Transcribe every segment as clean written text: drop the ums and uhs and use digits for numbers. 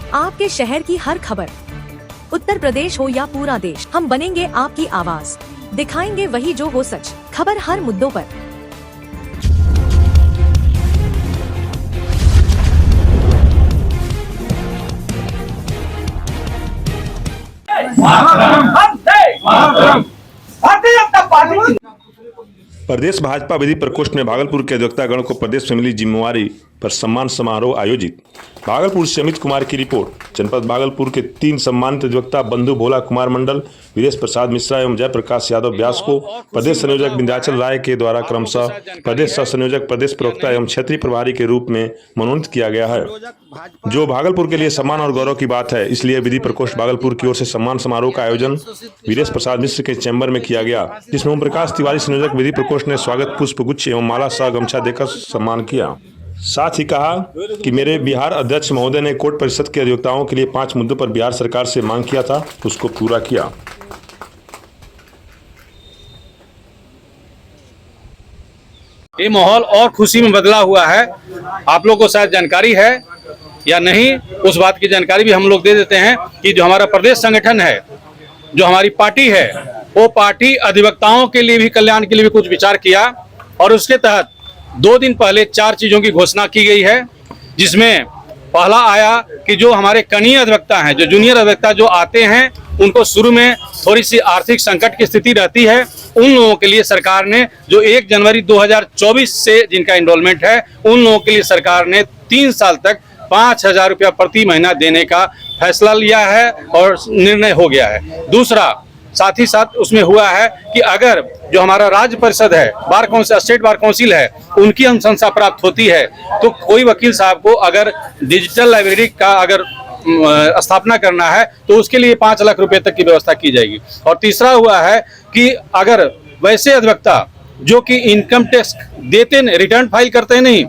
आपके शहर की हर खबर, उत्तर प्रदेश हो या पूरा देश, हम बनेंगे आपकी आवाज, दिखाएंगे वही जो हो सच, खबर हर मुद्दों पर। प्रदेश भाजपा विधि प्रकोष्ठ में भागलपुर के अधिवक्तागण को प्रदेश में मिली जिम्मेवारी पर सम्मान समारोह आयोजित। भागलपुर से अमित कुमार की रिपोर्ट। जनपद भागलपुर के 3 सम्मानित अधिवक्ता बंधु भोला कुमार मंडल, वीरेश प्रसाद मिश्रा एवं जयप्रकाश यादव व्यास को प्रदेश संयोजक विंध्याचल राय के द्वारा क्रमशः प्रदेश सह संयोजक, प्रदेश प्रवक्ता एवं क्षेत्रीय प्रभारी के रूप में मनोनीत किया गया है, जो भागलपुर के लिए सम्मान और गौरव की बात है। इसलिए विधि प्रकोष्ठ भागलपुर की ओर से सम्मान समारोह का आयोजन वीरेश प्रसाद मिश्र के चैम्बर में किया गया, जिसमें ओम प्रकाश तिवारी संयोजक विधि प्रकोष्ठ ने स्वागत पुष्प गुच्छ एवं माला सह गमछा देकर सम्मान किया। साथ ही कहा कि मेरे बिहार अध्यक्ष महोदय ने कोर्ट परिषद के अधिवक्ताओं के लिए 5 मुद्दों पर बिहार सरकार से मांग किया था, उसको पूरा किया। ये माहौल और खुशी में बदला हुआ है। आप लोगों को शायद जानकारी है या नहीं, उस बात की जानकारी भी हम लोग दे देते हैं कि जो हमारा प्रदेश संगठन है, जो हमारी पार्टी है, वो पार्टी अधिवक्ताओं के लिए भी, कल्याण के लिए भी कुछ विचार किया और उसके तहत 2 दिन पहले 4 चीजों की घोषणा की गई है, जिसमें पहला आया कि जो हमारे कनीय अधिवक्ता हैं, जो जूनियर अधिवक्ता जो आते हैं, उनको शुरू में थोड़ी सी आर्थिक संकट की स्थिति रहती है। उन लोगों के लिए सरकार ने जो 1 जनवरी 2024 से जिनका एनरोलमेंट है, उन लोगों के लिए सरकार ने 3 साल तक 5,000 रुपया प्रति महीना देने का फैसला लिया है और निर्णय हो गया है। दूसरा, साथ ही साथ उसमें हुआ है कि अगर जो हमारा राज्य परिषद है, bar council, state bar council है, उनकी अनुशंसा प्राप्त होती है तो कोई वकील साहब को अगर डिजिटल लाइब्रेरी का अगर स्थापना करना है तो उसके लिए 5 लाख रुपए तक की व्यवस्था की जाएगी। और तीसरा हुआ है कि अगर वैसे अधिवक्ता जो कि इनकम टैक्स देते नहीं, रिटर्न फाइल करते नहीं,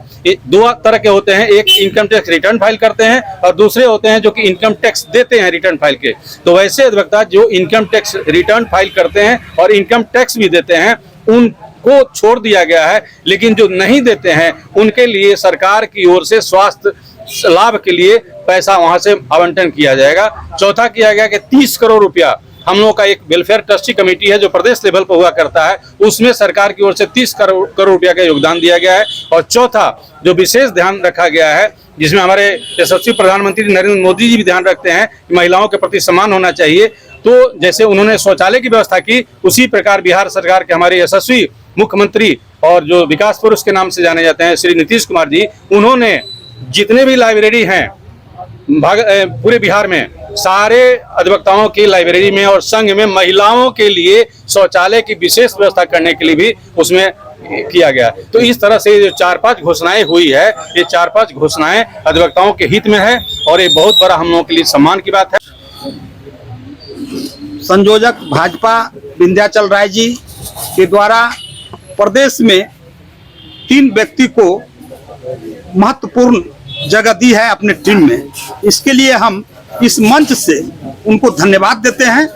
2 तरह के होते हैं, एक इनकम टैक्स रिटर्न फाइल करते हैं और दूसरे होते हैं जो कि इनकम टैक्स देते हैं रिटर्न फाइल के। तो वैसे अधिवक्ता जो इनकम टैक्स रिटर्न फाइल करते हैं और इनकम टैक्स भी देते हैं, उनको छोड़ दिया गया है, लेकिन जो नहीं देते हैं उनके लिए सरकार की ओर से स्वास्थ्य लाभ के लिए पैसा वहां से आवंटन किया जाएगा। चौथा किया गया कि 30 करोड़ रुपया, हम लोगों का एक वेलफेयर ट्रस्टी कमेटी है जो प्रदेश लेवल पर हुआ करता है, उसमें सरकार की ओर से 30 करोड़ रुपया का योगदान दिया गया है। और चौथा जो विशेष ध्यान रखा गया है, जिसमें हमारे यशस्वी प्रधानमंत्री नरेंद्र मोदी जी भी ध्यान रखते हैं कि महिलाओं के प्रति सम्मान होना चाहिए, तो जैसे उन्होंने शौचालय की व्यवस्था की, उसी प्रकार बिहार सरकार के हमारे यशस्वी मुख्यमंत्री और जो विकास पुरुष के नाम से जाने जाते हैं श्री नीतीश कुमार जी, उन्होंने जितने भी लाइब्रेरी हैं पूरे बिहार में, सारे अधिवक्ताओं की लाइब्रेरी में और संघ में महिलाओं के लिए शौचालय की विशेष व्यवस्था करने के लिए भी उसमें किया गया। तो इस तरह से जो 4-5 घोषणाएं हुई है, ये 4-5 घोषणाएं अधिवक्ताओं के हित में है और ये बहुत बड़ा हम लोगों के लिए सम्मान की बात है। संयोजक भाजपा विंध्याचल राय जी के द्वारा प्रदेश में 3 व्यक्ति को महत्वपूर्ण जगह दी है अपने टीम में। इसके लिए हम इस मंच से उनको धन्यवाद देते हैं।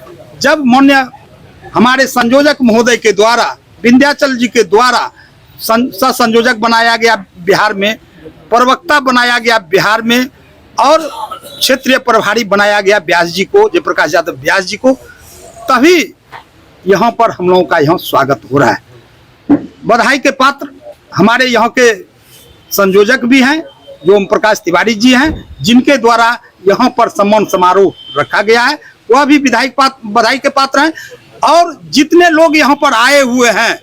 जब माननीय हमारे संयोजक महोदय के द्वारा, विंध्याचल जी के द्वारा सह संयोजक बनाया गया बिहार में, प्रवक्ता बनाया गया बिहार में और क्षेत्रीय प्रभारी बनाया गया व्यास जी को, जयप्रकाश यादव व्यास जी को, तभी यहाँ पर हम लोगों का यहाँ स्वागत हो रहा है। बधाई के पात्र हमारे यहाँ के संयोजक भी हैं जो ओम प्रकाश तिवारी जी हैं, जिनके द्वारा यहाँ पर सम्मान समारोह रखा गया है, वह भी बधाई के पात्र हैं। और जितने लोग यहाँ पर आए हुए हैं,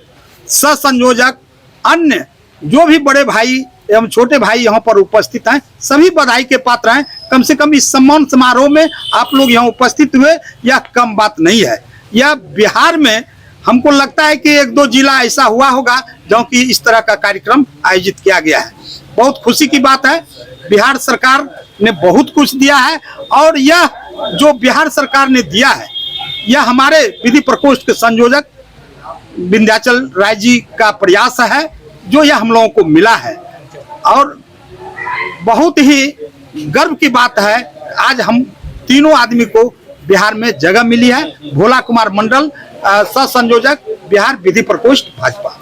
सह संयोजक, अन्य जो भी बड़े भाई एवं छोटे भाई यहाँ पर उपस्थित हैं, सभी बधाई के पात्र हैं। कम से कम इस सम्मान समारोह में आप लोग यहाँ उपस्थित हुए, यह कम बात नहीं है। यह बिहार में हमको लगता है कि 1-2 जिला ऐसा हुआ होगा जहाँ की इस तरह का कार्यक्रम आयोजित किया गया है। बहुत खुशी की बात है। बिहार सरकार ने बहुत कुछ दिया है और यह जो बिहार सरकार ने दिया है, यह हमारे विधि प्रकोष्ठ के संयोजक विंध्याचल राय जी का प्रयास है जो यह हम लोगों को मिला है। और बहुत ही गर्व की बात है, आज हम तीनों आदमी को बिहार में जगह मिली है। भोला कुमार मंडल, सह संयोजक, बिहार विधि प्रकोष्ठ भाजपा।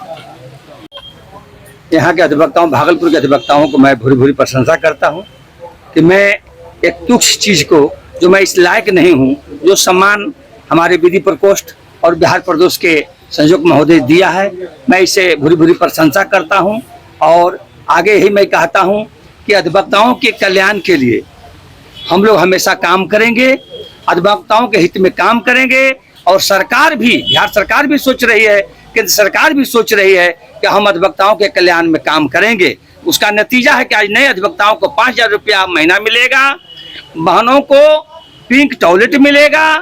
यहाँ के अधिवक्ताओं, भागलपुर के अधिवक्ताओं को मैं भूरी भूरी प्रशंसा करता हूँ कि मैं एक तुच्छ चीज को, जो मैं इस लायक नहीं हूँ, जो सम्मान हमारे विधि प्रकोष्ठ और बिहार प्रदेश के संयोजक महोदय दिया है, मैं इसे भूरी भूरी प्रशंसा करता हूँ। और आगे ही मैं कहता हूँ कि अधिवक्ताओं के कल्याण के लिए हम लोग हमेशा काम करेंगे, अधिवक्ताओं के हित में काम करेंगे। और सरकार भी, बिहार सरकार भी सोच रही है, केंद्र सरकार भी सोच रही है कि हम अधिवक्ताओं के कल्याण में काम करेंगे। उसका नतीजा है कि आज नए अधिवक्ताओं को 5,000 रुपया महीना मिलेगा, बहनों को पिंक टॉयलेट मिलेगा,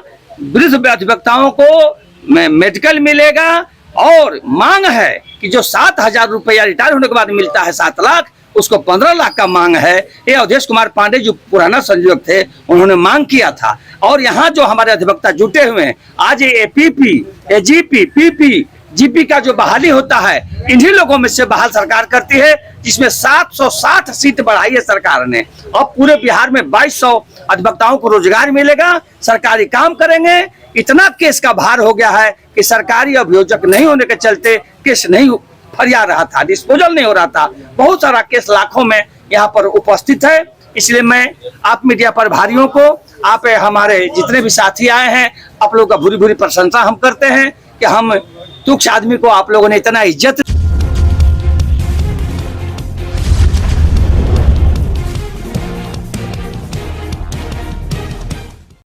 वृद्ध अधिवक्ताओं को मेडिकल मिलेगा। और मांग है कि जो 7,000 रुपया रिटायर होने के बाद मिलता है 7 लाख, उसको 15 लाख का मांग है। ये अवधेश कुमार पांडे जो पुराना संयोजक थे, उन्होंने मांग किया था। और यहाँ जो हमारे अधिवक्ता जुटे हुए हैं, आज ये एपीपी, एजीपी, पीपी, जीपी का जो बहाली होता है, इन्हीं लोगों में से बहाल सरकार करती है, जिसमें 760 सीट बढ़ाई है सरकार ने। अब पूरे बिहार में 2200 अधिवक्ताओं को रोजगार मिलेगा, सरकारी काम करेंगे। इतना केस का भार हो गया है कि सरकारी अभियोजक नहीं होने के चलते केस नहीं फरिया रहा था, डिस्पोजल नहीं हो रहा था। बहुत सारा केस लाखों में यहाँ पर उपस्थित है। इसलिए मैं आप मीडिया पर भाइयों को, आप हमारे जितने भी साथी आए हैं, आप लोगों का भूरी भूरी प्रशंसा हम करते हैं कि हम तुच्छ आदमी को आप लोगों ने इतना इज्जत